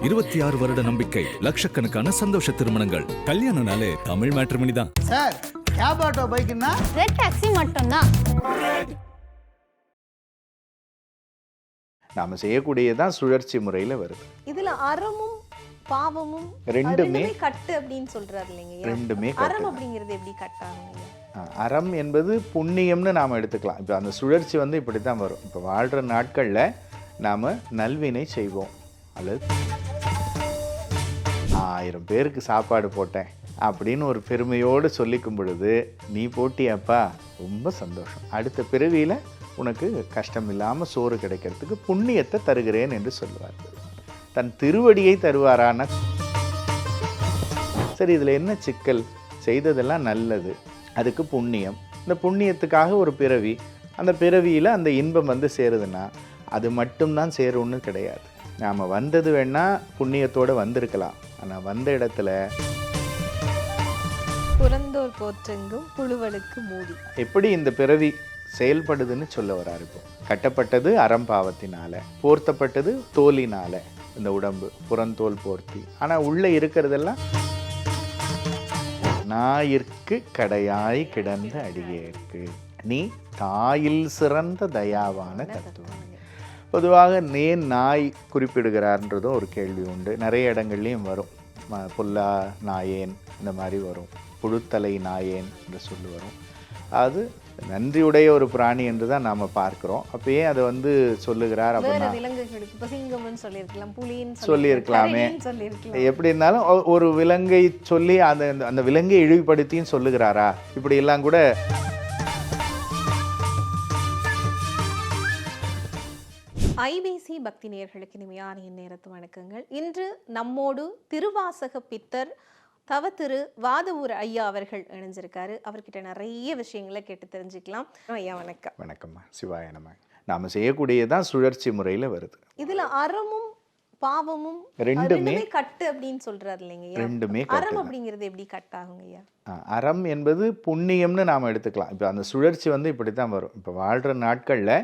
26 வருட நம்பிக்கை, லட்சக்கணக்கான சந்தோஷ திருமணங்கள். கல்யாணம்னாலே தமிழ் மேட்ரிமோனி தான். சார், கேப் ஆட்டோ பைக்குன்னா ரெட் டாக்ஸி மட்டும்தான். நாம செய்யக்கூடியதான் சுழற்சி முறையில் வருது. இதுல அறமும் பாவமும் ரெண்டுமே கட்டு அப்படின்னு சொல்றாரு இல்லைங்க. ரெண்டுமே அறம் அப்படிங்கிறது எப்படி கட்டாங்க? அறம் என்பது புண்ணியம்னு நாம் எடுத்துக்கலாம். இப்போ அந்த சுழற்சி வந்து இப்படி தான் வரும். இப்போ வாழ்கிற நாட்களில் நாம் நல்வினை செய்வோம், அல்லது 1000 பேருக்கு சாப்பாடு போட்டேன் அப்படின்னு ஒரு பெருமையோடு சொல்லிக்கும் பொழுது, நீ போட்டியாப்பா, ரொம்ப சந்தோஷம், அடுத்த பிறவியில் உனக்கு கஷ்டம் இல்லாமல் சோறு கிடைக்கிறதுக்கு புண்ணியத்தை தருகிறேன் என்று சொல்லுவார். தன் திருவடியை தருவாரான. சரி, இதில் என்ன சிக்கல்? செய்ததெல்லாம் நல்லது, அதுக்கு புண்ணியம். இந்த புண்ணியத்துக்காக ஒரு பிறவி, அந்த பிறவியில் அந்த இன்பம் வந்து சேருதுன்னா அது மட்டும்தான் சேரும்னு கிடையாது. நாம் வந்தது வேணால் புண்ணியத்தோடு வந்திருக்கலாம், ஆனால் வந்த இடத்துல புறந்தோர் போற்றெங்கும் புழுவலுக்கு மூடி எப்படி இந்த பிறவி செயல்படுதுன்னு சொல்ல வராரு. இப்போ கட்டப்பட்டது அறம்பாவத்தினால, போர்த்தப்பட்டது தோலினால, இந்த உடம்பு புறந்தோல் போர்த்தி. ஆனால் உள்ளே இருக்கிறதெல்லாம் நாயிற்கு கடையாய் கிடந்த அடியேற்கு நீ தாயில் சிறந்த தயாவான தத்துவம். பொதுவாக நேன் நாய் குறிப்பிடுகிறார்ன்றதும் ஒரு கேள்வி உண்டு. நிறைய இடங்கள்லையும் வரும். புல்லா நாயேன் இந்த மாதிரி வரும், புழுத்தலை நாயேன் என்று சொல்லி வரும். அது நன்றியுடைய ஒரு பிராணி என்று தான் நாம் பார்க்குறோம். அப்பயே அதை வந்து சொல்லுகிறார் அப்படின்னா சொல்லியிருக்கலாமே. எப்படி இருந்தாலும் ஒரு விலங்கை சொல்லி அந்த விலங்கை இழிவுபடுத்தியும் சொல்லுகிறாரா? இப்படி எல்லாம் கூட ஐபிசி பக்தி நேயர்களுக்கு இனிமையான இந்நேரத்து வணக்கங்கள். இன்று நம்மோடு திருவாசக பித்தர் தவ திரு வாதவூர் ஐயா அவர்கள் இணைஞ்சிருக்காரு. அவர்கிட்ட நிறைய விஷயங்களை கேட்டு தெரிஞ்சுக்கலாம். ஐயா வணக்கம். வணக்கம்மா. சிவாய நம. நாம் செய்யக்கூடியதான் சுழற்சி முறையில் வருது. இதுல அறமும் பாவமும் ரெண்டுமே கட்டு அப்படின்னு சொல்றாரு இல்லைங்க. ரெண்டுமே அறம் அப்படிங்கிறது எப்படி கட்டாகுங்க ஐயா? அறம் என்பது புண்ணியம்னு நாம் எடுத்துக்கலாம். இப்போ அந்த சுழற்சி வந்து இப்படி தான் வரும். இப்போ வாழ்கிற நாட்களில்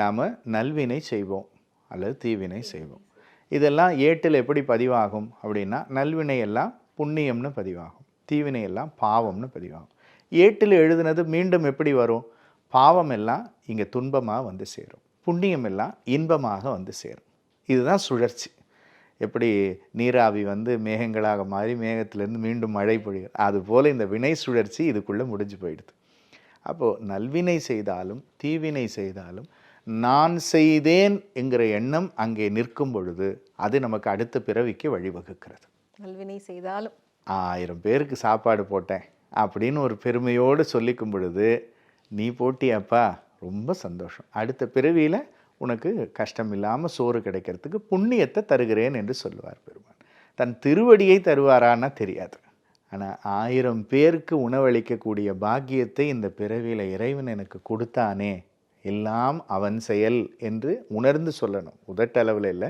நாம் நல்வினை செய்வோம் அல்லது தீவினை செய்வோம். இதெல்லாம் ஏட்டில் எப்படி பதிவாகும் அப்படின்னா, நல்வினை எல்லாம் புண்ணியம்னு பதிவாகும், தீவினை எல்லாம் பாவம்னு பதிவாகும். ஏட்டில் எழுதுனது மீண்டும் எப்படி வரும்? பாவம் எல்லாம் இங்கே துன்பமாக வந்து சேரும், புண்ணியம் எல்லாம் இன்பமாக வந்து சேரும். இதுதான் சுழற்சி. எப்படி நீராவி வந்து மேகங்களாக மாறி மேகத்திலேருந்து மீண்டும் மழை பொழியும், அதுபோல் இந்த வினை சுழற்சி இதுக்குள்ளே முடிஞ்சு போயிடுது. அப்போது நல்வினை செய்தாலும் தீவினை செய்தாலும் நான் செய்தேன் என்கிற எண்ணம் அங்கே நிற்கும் பொழுது அது நமக்கு அடுத்த பிறவிக்கு வழிவகுக்கிறது. நல்வினை செய்தாலும் 1000 பேருக்கு சாப்பாடு போட்டேன் அப்படின்னு ஒரு பெருமையோடு சொல்லிக்கும் பொழுது, நீ போட்டியாப்பா, ரொம்ப சந்தோஷம், அடுத்த பிறவியில் உனக்கு கஷ்டம் இல்லாமல் சோறு கிடைக்கிறதுக்கு புண்ணியத்தை தருகிறேன் என்று சொல்லுவார் பெருமான். தன் திருவடியை தருவாரான்னா தெரியாது, ஆனால் 1000 பேருக்கு உணவளிக்கக்கூடிய பாக்கியத்தை இந்த பிறவியில் இறைவன் எனக்கு கொடுத்தானே, எல்லாம் அவன் செயல் என்று உணர்ந்து சொல்லணும். உதட்டளவில் இல்லை,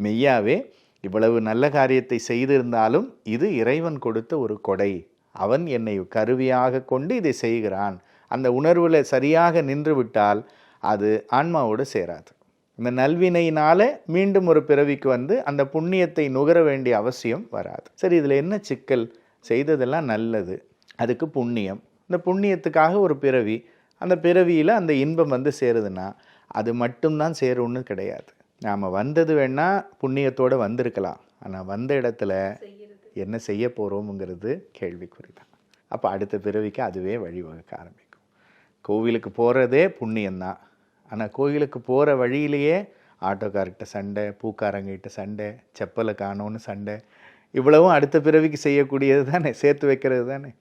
மெய்யாவே இவ்வளவு நல்ல காரியத்தை செய்திருந்தாலும் இது இறைவன் கொடுத்த ஒரு கொடை, அவன் என்னை கருவியாக கொண்டு இதை செய்கிறான். அந்த உணர்வில் சரியாக நின்று விட்டால் அது ஆன்மாவோடு சேராது. இந்த நல்வினையினால் மீண்டும் ஒரு பிறவிக்கு வந்து அந்த புண்ணியத்தை நுகர வேண்டிய அவசியம் வராது. சரி, இதில் என்ன சிக்கல்? செய்ததெல்லாம் நல்லது, அதுக்கு புண்ணியம். இந்த புண்ணியத்துக்காக ஒரு பிறவி, அந்த பிறவியில் அந்த இன்பம் வந்து சேருதுன்னா அது மட்டும்தான் சேரும்னு கிடையாது. நாம் வந்தது வேணால் புண்ணியத்தோடு வந்திருக்கலாம், ஆனால் வந்த இடத்துல என்ன செய்ய போகிறோமுங்கிறது கேள்விக்குறி தான். அப்போ அடுத்த பிறவிக்கு அதுவே வழிவகுக்க ஆரம்பிக்கும். கோவிலுக்கு போகிறதே புண்ணியந்தான், ஆனால் கோவிலுக்கு போகிற வழியிலேயே ஆட்டோக்கார்கிட்ட சண்டை, பூக்காரங்கிட்ட சண்டை, செப்பலை காணோன்னு சண்டை, இவ்வளவும் அடுத்த பிறவிக்கு செய்யக்கூடியது தானே, சேர்த்து வைக்கிறது தானே.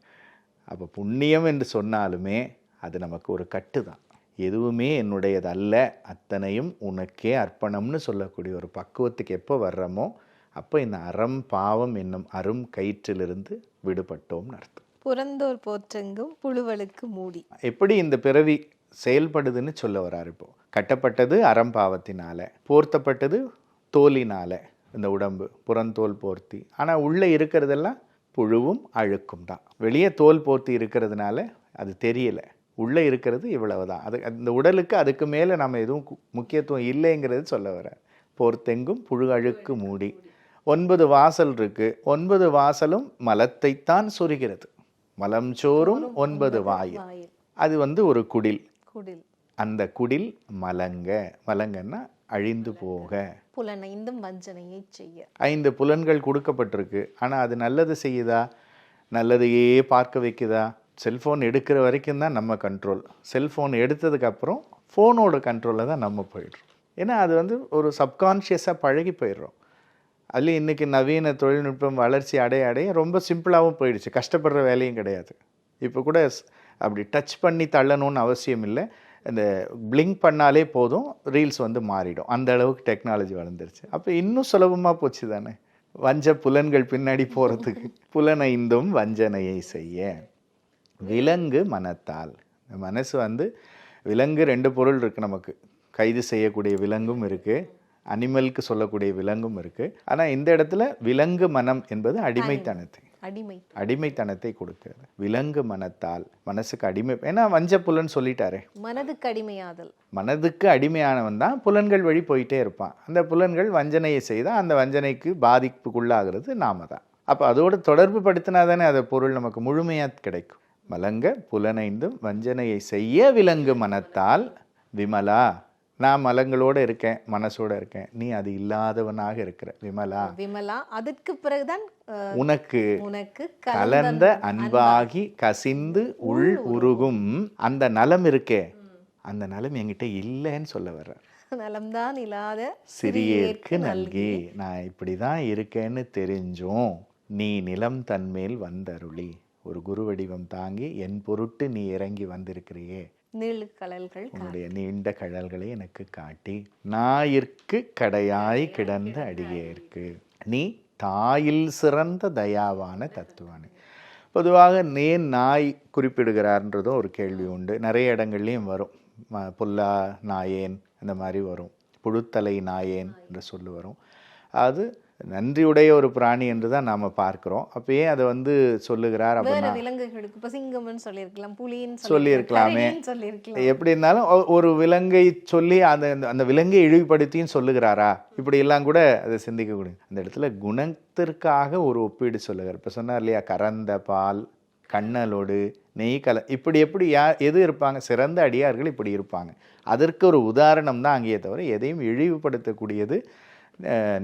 அப்போ புண்ணியம் என்று சொன்னாலுமே அது நமக்கு ஒரு கட்டு தான். எதுவுமே என்னுடையது அல்ல, அத்தனையும் உனக்கே அர்ப்பணம்னு சொல்லக்கூடிய ஒரு பக்குவத்துக்கு எப்போ வர்றோமோ அப்போ இந்த அறம் பாவம் என்னும் அரும் கயிற்றிலிருந்து விடுபட்டோம்னு அர்த்தம். புறந்தோர் போற்றெங்கும் புழுவலுக்கு மூடி எப்படி இந்த பிறவி செயல்படுதுன்னு சொல்ல வராரு. இப்போ கட்டப்பட்டது அறம்பாவத்தினால, போர்த்தப்பட்டது தோலினால, இந்த உடம்பு புறந்தோல் போர்த்தி. ஆனால் உள்ளே இருக்கிறதெல்லாம் புழுவும் அழுக்கும் தான். வெளியே தோல் போர்த்தி இருக்கிறதுனால அது தெரியலை, உள்ளே இருக்கிறது இவ்வளவு தான். அது அந்த உடலுக்கு அதுக்கு மேலே நம்ம எதுவும் முக்கியத்துவம் இல்லைங்கிறது சொல்ல வர. போர்த்தெங்கும் புழு அழுக்கு மூடி 9 வாசல் இருக்கு. 9 வாசலும் மலத்தைத்தான் சொரிகிறது. மலம் சோறும் 9 வாயில். அது ஒரு குடில். அந்த குடில் மலங்க. மலங்கன்னா அழிந்து போக. புலனைந்தும் வஞ்சனையை செய்ய. 5 புலன்கள் கொடுக்கப்பட்டிருக்கு. ஆனால் அது நல்லது செய்யுதா? நல்லதையே பார்க்க வைக்குதா? செல்ஃபோன் எடுக்கிற வரைக்கும் தான் நம்ம கண்ட்ரோல். செல்ஃபோன் எடுத்ததுக்கப்புறம் ஃபோனோட கண்ட்ரோலில் தான் நம்ம போயிடுறோம். ஏன்னா அது ஒரு சப்கான்ஷியஸாக பழகி போயிடுறோம். அதுலேயும் இன்றைக்கி நவீன தொழில்நுட்பம் வளர்ச்சி அடைய ரொம்ப சிம்பிளாகவும் போயிடுச்சு. கஷ்டப்படுற வேலையும் கிடையாது. இப்போ கூட அப்படி டச் பண்ணி தள்ளணும்னு அவசியம் இல்லை. இந்த பிளிங்க் பண்ணாலே போதும், ரீல்ஸ் மாறிடும். அந்த அளவுக்கு டெக்னாலஜி வளர்ந்துருச்சு. அப்போ இன்னும் சுலபமாக போச்சு தானே வஞ்ச புலன்கள் பின்னாடி போகிறதுக்கு. புலனைந்தும் வஞ்சனையை செய்ய விலங்கு மனத்தால். மனசு விலங்கு 2 பொருள் இருக்குது நமக்கு. கைது செய்யக்கூடிய விலங்கும் இருக்குது, அனிமலுக்கு சொல்லக்கூடிய விலங்கும் இருக்குது. ஆனால் இந்த இடத்துல விலங்கு மனம் என்பது அடிமைத்தனத்தை கொடுக்கிறது. விலங்கு மனத்தால், மனசுக்கு அடிமை. ஏன்னா வஞ்ச புலன் சொல்லிட்டாரே, மனதுக்கு அடிமையானவன் தான் புலன்கள் வழி போயிட்டே இருப்பான். அந்த புலன்கள் வஞ்சனையை செய்தால் அந்த வஞ்சனைக்கு பாதிப்புக்குள்ளாகிறது நாம தான். அப்போ அதோடு தொடர்பு படுத்தினா தானே அது பொருள் நமக்கு முழுமையாக கிடைக்கும். மலங்க புலனைந்தும் வஞ்சனையை செய்ய விலங்கு மனத்தால் விமலா. நான் மலங்களோடு இருக்கேன், மனசோட இருக்கேன், நீ அது இல்லாதவனாக இருக்கிற விமலா. அதற்கு பிறகுதான் உனக்கு கலந்த அன்பாகி கசிந்து உள் உருகும் அந்த நலம் இருக்கே, அந்த நலம் என்கிட்ட இல்லைன்னு சொல்ல வர்ற. நலம்தான் இல்லாத சிறியேற்கு நல்கி. நான் இப்படிதான் இருக்கேன்னு தெரிஞ்சும் நீ நிலம் தன்மேல் வந்தருளி. ஒரு குரு வடிவம் தாங்கி என் பொருட்டு நீ இறங்கி வந்திருக்கிறியே, உன்னுடைய நீண்ட கழல்களை எனக்கு காட்டி நாயிற்கு கடையாய் கிடந்த அடியேற்கு நீ தாயில் சிறந்த தயாவான தத்துவானே. பொதுவாக ஏன் நாய் குறிப்பிடுகிறார்ன்றதும் ஒரு கேள்வி உண்டு. நிறைய இடங்கள்லையும் வரும். புல்லா நாயேன் அந்த மாதிரி வரும். புழுத்தலை நாயேன் என்று சொல்லி வரும். அது நன்றியுடைய ஒரு பிராணி என்று தான் நாம் பார்க்கிறோம். அப்பயே அதை சொல்லுகிறார் அப்படின்னா சொல்லியிருக்கலாமே. எப்படி இருந்தாலும் ஒரு விலங்கை சொல்லி அந்த விலங்கை இழிவுபடுத்தியும் சொல்லுகிறாரா, இப்படி எல்லாம் கூட அதை சிந்திக்கக்கூடிய. அந்த இடத்துல குணத்திற்காக ஒரு ஒப்பீடு சொல்லுகிறார். இப்போ சொன்னார் இல்லையா, கறந்த பால் கண்ணலோடு நெய் இப்படி எப்படி எது இருப்பாங்க, சிறந்த அடியார்கள் இப்படி இருப்பாங்க. அதற்கு ஒரு உதாரணம் தான் அங்கேயே தவிர எதையும் இழிவுபடுத்தக்கூடியது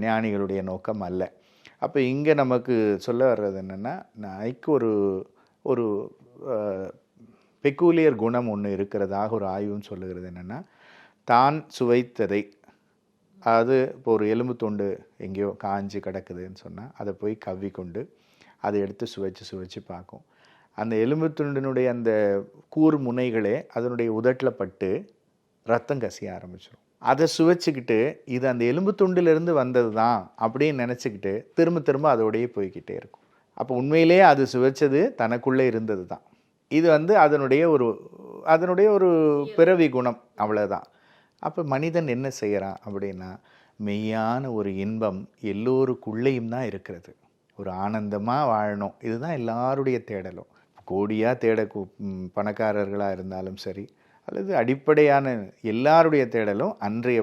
ஞானிகளுடைய நோக்கம் அல்ல. அப்போ இங்கே நமக்கு சொல்ல வர்றது என்னென்னா, நாய்க்கு ஒரு பெக்கூலியர் குணம் ஒன்று இருக்கிறதாக ஒரு ஆய்வும் சொல்லுகிறது. என்னென்னா, தான் சுவைத்ததை, அது இப்போ ஒரு எலும்பு துண்டு எங்கேயோ காஞ்சி கிடக்குதுன்னு சொன்னால் அதை போய் கவ்வி கொண்டு அதை எடுத்து சுவைச்சு பார்க்கும். அந்த எலும்பு துண்டினுடைய அந்த கூர் முனைகளே அதனுடைய உதட்டில் பட்டு ரத்தம் கசிய ஆரம்பிச்சிடும். அதை சுவைச்சிக்கிட்டு இது அந்த எலும்பு துண்டிலிருந்து வந்தது தான் அப்படின்னு நினச்சிக்கிட்டு திரும்ப அதோடையே போய்கிட்டே இருக்கும். அப்போ உண்மையிலே அது சுவைச்சது தனக்குள்ளே இருந்தது தான். இது அதனுடைய ஒரு பிறவி குணம், அவ்வளோதான். அப்போ மனிதன் என்ன செய்கிறான் அப்படின்னா, மெய்யான ஒரு இன்பம் எல்லோருக்குள்ளேயும் தான் இருக்கிறது. ஒரு ஆனந்தமாக வாழணும், இதுதான் எல்லாருடைய தேடலும். கோடியாக தேட பணக்காரர்களாக இருந்தாலும் சரி, அல்லது அடிப்படையான எல்லாருடைய தேடலும் அன்றைய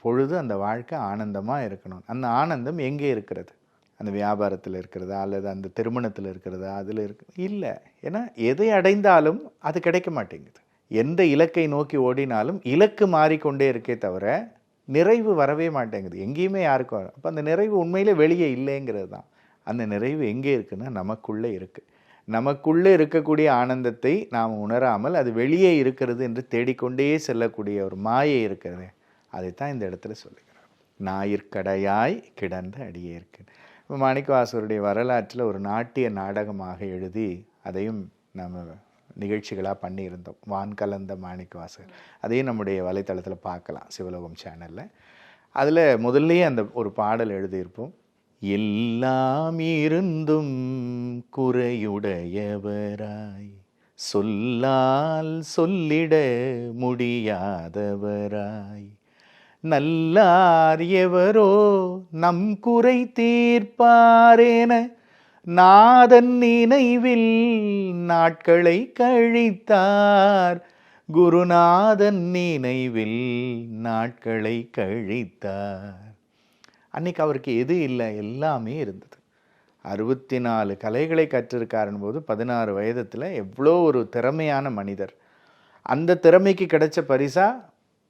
பொழுது அந்த வாழ்க்கை ஆனந்தமாக இருக்கணும். அந்த ஆனந்தம் எங்கே இருக்கிறது? அந்த வியாபாரத்தில் இருக்கிறதா, அல்லது அந்த திருமணத்தில் இருக்கிறதா, அதில் இல்லை. ஏன்னா எதை அடைந்தாலும் அது கிடைக்க மாட்டேங்குது. எந்த இலக்கை நோக்கி ஓடினாலும் இலக்கு மாறிக்கொண்டே இருக்கே தவிர நிறைவு வரவே மாட்டேங்குது எங்கேயுமே யாருக்கும். அப்போ அந்த நிறைவு உண்மையிலே வெளியே இல்லைங்கிறது தான். அந்த நிறைவு எங்கே இருக்குன்னா நமக்குள்ளே இருக்குது. நமக்குள்ளே இருக்கக்கூடிய ஆனந்தத்தை நாம் உணராமல் அது வெளியே இருக்கிறது என்று தேடிக்கொண்டே செல்லக்கூடிய ஒரு மாயை இருக்கிறது. அதைத்தான் இந்த இடத்துல சொல்லுகிறார். ஞாயிற்கடையாய் கிடந்த அடியேற்கு. மாணிக்கவாசகருடைய வரலாற்றில் ஒரு நாட்டிய நாடகமாக எழுதி அதையும் நம்ம நிகழ்ச்சிகளாக பண்ணியிருந்தோம். வான் கலந்த மாணிக்கவாசகர். அதையும் நம்முடைய வலைத்தளத்தில் பார்க்கலாம், சிவலோகம் சேனலில். அதில் முதல்லையே அந்த ஒரு பாடல் எழுதியிருப்போம். எல்லாம் இருந்தும் குறையுடையவராய், சொல்லால் சொல்லிட முடியாதவராய், நல்லார் எவரோ நம் குறை தீர்ப்பாரேன நாதன் நினைவில் நாட்களை கழித்தார், குருநாதன் நினைவில் நாட்களை கழித்தார். அன்றைக்கி அவருக்கு எது இல்லை, எல்லாமே இருந்தது. 64 கலைகளை கற்றிருக்காருன்னு போது 16 வயதத்தில் எவ்வளோ ஒரு திறமையான மனிதர். அந்த திறமைக்கு கிடைச்ச பரிசா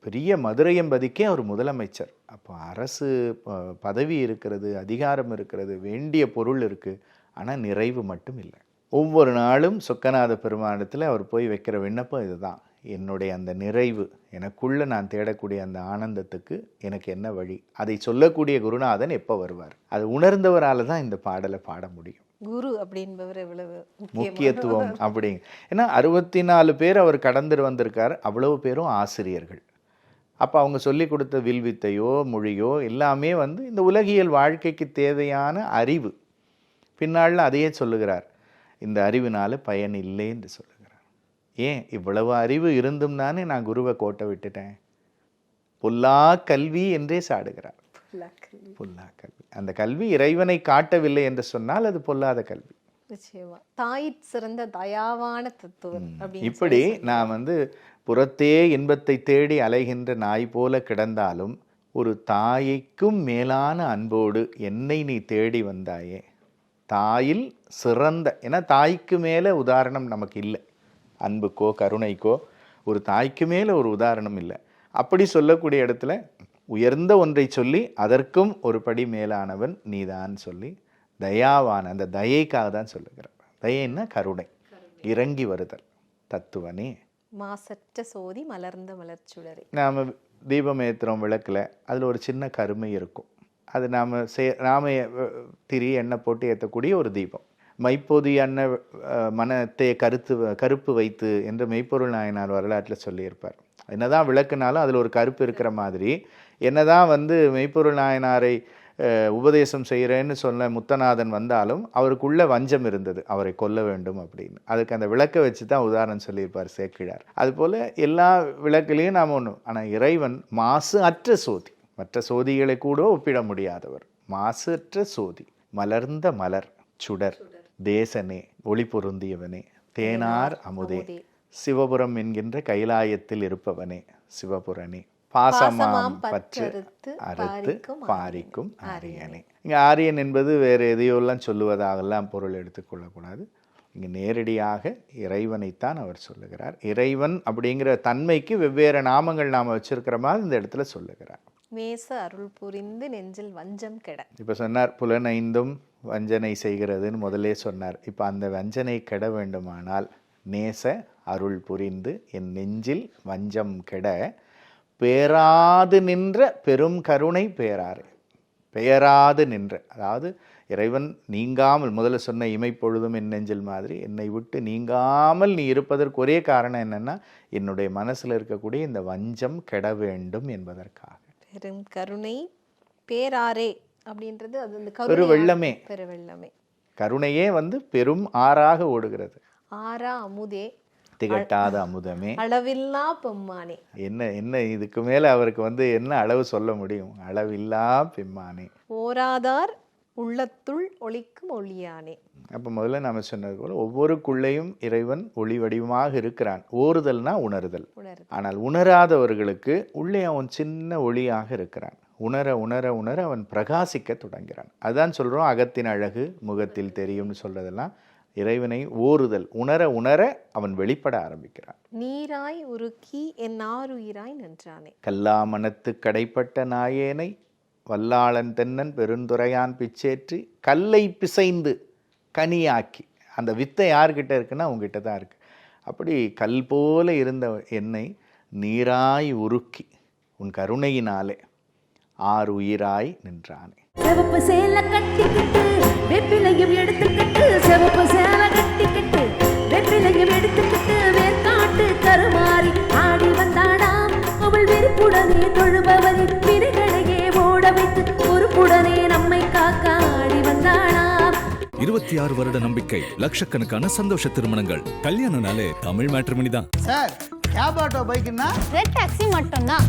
பெரிய மதுரையம்பதிக்கே அவர் முதலமைச்சர். அப்போ அரசு பதவி இருக்கிறது, அதிகாரம் இருக்கிறது, வேண்டிய பொருள் இருக்குது, ஆனால் நிறைவு மட்டும் இல்லை. ஒவ்வொரு நாளும் சொக்கநாத பெருமானிடத்தில் அவர் போய் வைக்கிற விண்ணப்பம் இதுதான், என்னுடைய அந்த நிறைவு, எனக்குள்ளே நான் தேடக்கூடிய அந்த ஆனந்தத்துக்கு எனக்கு என்ன வழி, அதை சொல்லக்கூடிய குருநாதன் எப்போ வருவார். அது உணர்ந்தவரால் தான் இந்த பாடலை பாட முடியும். குரு அப்படின்பவர் எவ்வளவு முக்கியத்துவம் அப்படிங்க. ஏன்னா 64 பேர் அவர் கடந்து வந்திருக்கார், அவ்வளவு பேரும் ஆசிரியர்கள். அப்போ அவங்க சொல்லி கொடுத்த வில்வித்தையோ மொழியோ எல்லாமே வந்து இந்த உலகியல் வாழ்க்கைக்கு தேவையான அறிவு. பின்னாளில் அதையே சொல்லுகிறார், இந்த அறிவினால பயன் இல்லை என்று சொல்லுகிறார். ஏன் இவ்வளவு அறிவு இருந்தும் தானே நான் குருவை கோட்டை விட்டுட்டேன். பொல்லா கல்வி என்றே சாடுகிறார். பொல்லா கல்வி, அந்த கல்வி இறைவனை காட்டவில்லை என்று சொன்னால் அது பொல்லாத கல்வி. நிச்சயமா தாய் சிறந்த தயாவான தத்துவம். இப்படி நான் வந்து புறத்தே இன்பத்தை தேடி அலைகின்ற நாய் போல கிடந்தாலும் ஒரு தாய்க்கும் மேலான அன்போடு என்னை நீ தேடி வந்தாயே. தாயில் சிறந்த, ஏன்னா தாய்க்கு மேலே உதாரணம் நமக்கு இல்லை, அன்புக்கோ கருணைக்கோ ஒரு தாய்க்கு மேலே ஒரு உதாரணம் இல்லை. அப்படி சொல்லக்கூடிய இடத்துல உயர்ந்த ஒன்றை சொல்லி அதற்கும் ஒரு படி மேலானவன் நீதான் சொல்லி தயாவான அந்த தயைக்காக தான் சொல்லுகிறார். தயைன்னா கருணை, இறங்கி வருதல். தத்துவனே மாசற்ற சோதி மலர்ந்த மலர்ச்சுடரே. நாம் தீபம் ஏற்றுறோம் விளக்கில், அதில் ஒரு சின்ன கருமை இருக்கும். அது நாம திரி எண்ணெய் போட்டு ஏற்றக்கூடிய ஒரு தீபம். மைப்போதி எண்ணெய் மனத்தை கருப்பு வைத்து என்று மெய்ப்பொருள் நாயனார் வரலாற்றில் சொல்லியிருப்பார். என்னதான் விளக்குனாலும் அதில் ஒரு கருப்பு இருக்கிற மாதிரி, என்னதான் வந்து மெய்ப்பொருள் நாயனாரை உபதேசம் செய்கிறேன்னு சொன்ன முத்தநாதன் வந்தாலும் அவருக்குள்ள வஞ்சம் இருந்தது, அவரை கொல்ல வேண்டும் அப்படின்னு. அதுக்கு அந்த விளக்கை வச்சு தான் உதாரணம் சொல்லியிருப்பார் சேக்கிழார். அதுபோல் எல்லா விளக்குலேயும் நாம் ஒன்று, ஆனால் இறைவன் மாசு அற்ற சோதி, மற்ற சோதிகளை கூட ஒப்பிட முடியாதவர். மாசு அற்ற சோதி, மலர்ந்த மலர் சுடர், தேசனே ஒளி பொருந்தியவனே, தேனார் அமுதே, சிவபுரம் என்கின்ற கைலாயத்தில் இருப்பவனே, சிவபுரனே, பாசமாம் பற்று அறுத்து பாரிக்கும் ஆரியனே. இங்கே ஆரியன் என்பது வேறு எதையோலாம் சொல்லுவதாகலாம் பொருள் எடுத்துக்கொள்ளக்கூடாது. இங்கே நேரடியாக இறைவனைத்தான் அவர் சொல்லுகிறார். இறைவன் அப்படிங்கிற தன்மைக்கு வெவ்வேறு நாமங்கள் நாம் வச்சிருக்கிற மாதிரி இந்த இடத்துல சொல்லுகிறார். மேச அருள் புரிந்து நெஞ்சில் வஞ்சம் கெட. இப்போ சொன்னார் புலனைந்தும் வஞ்சனை செய்கிறதுன்னு முதலே சொன்னார். இப்போ அந்த வஞ்சனை கெட வேண்டுமானால் நேச அருள் புரிந்து என் நெஞ்சில் வஞ்சம் கெட பேராது நின்ற பெரும் கருணை பேராறு. பெயராது நின்ற, அதாவது இறைவன் நீங்காமல், முதல்ல சொன்ன இமைப்பொழுதும் என் நெஞ்சில் மாதிரி என்னை விட்டு நீங்காமல் நீ இருப்பதற்கு ஒரே காரணம் என்னென்னா என்னுடைய மனசில் இருக்கக்கூடிய இந்த வஞ்சம் கெட வேண்டும் என்பதற்காக. பெரும் கருணை பேராரே அப்படின்றது அது அந்த பெருவெள்ளமே. பெருவெள்ளமே, கருணையே வந்து பெரும் ஆறாக ஓடுகிறது. ஆறா அமுதே, திகட்டாத அமுதமே, அளவில்லா பெம்மானே. என்ன இதுக்கு மேலே அவருக்கு வந்து என்ன அளவு சொல்ல முடியும்? அளவில்லா பெம்மானே, ஓராதார் உள்ளத்துள் ஒளிக்கும் ஒளியானே. அப்போ முதல்ல நம்ம சொன்னது போல ஒவ்வொருக்குள்ளேயும் இறைவன் ஒளி வடிவமாக இருக்கிறான். ஓறுதல்னா உணர்தல். ஆனால் உணராதவர்களுக்கு உள்ளே அவன் சின்ன ஒளியாக இருக்கிறான். உணர உணர உணர அவன் பிரகாசிக்க தொடங்கிறான். அதுதான் சொல்கிறோம் அகத்தின் அழகு முகத்தில் தெரியும்னு சொல்றதெல்லாம் இறைவனை ஓறுதல். உணர உணர அவன் வெளிப்பட ஆரம்பிக்கிறான். நீராய் உருக்கி என் ஆருயிராய் நின்றானே. கல்லாமணத்து கடைப்பட்ட நாயேனை வல்லாளன் தென்னன் பெருந்துரையான் பிச்சேற்றி கல்லை பிசைந்து கனியாக்கி. அந்த வித்தை யார்கிட்ட இருக்குன்னா உங்ககிட்ட தான் இருக்கு. அப்படி கல் போல இருந்த என்னை நீராய் உருக்கி உன் கருணையினாலே ஆறு உயிராய் நின்றானே. சிவப்பு சேலை கட்டிக்கிட்டு வெப்பிலையும் எடுத்துக்கிட்டு, சிவப்பு சேலை கட்டிக்கிட்டு வெப்பிலையும் எடுத்துக்கிட்டு வேர்க்காட்டு கருமாறி ஆடி வந்தாடாம். அவள் வெறுப்புடனே தொழுபவரின் வினைகளையே ஓட வைத்து பொறுப்புடனே நம்மை காக்க ஆடி வந்தாடாம். 26 வருட நம்பிக்கை, லட்சக்கணக்கான சந்தோஷ திருமணங்கள். கல்யாணம்னாலே தமிழ் மேட்ரிமோனி தான் சார். கேப் ஆட்டோ பைக்குன்னா ரெட் டாக்ஸி மட்டும்தான்.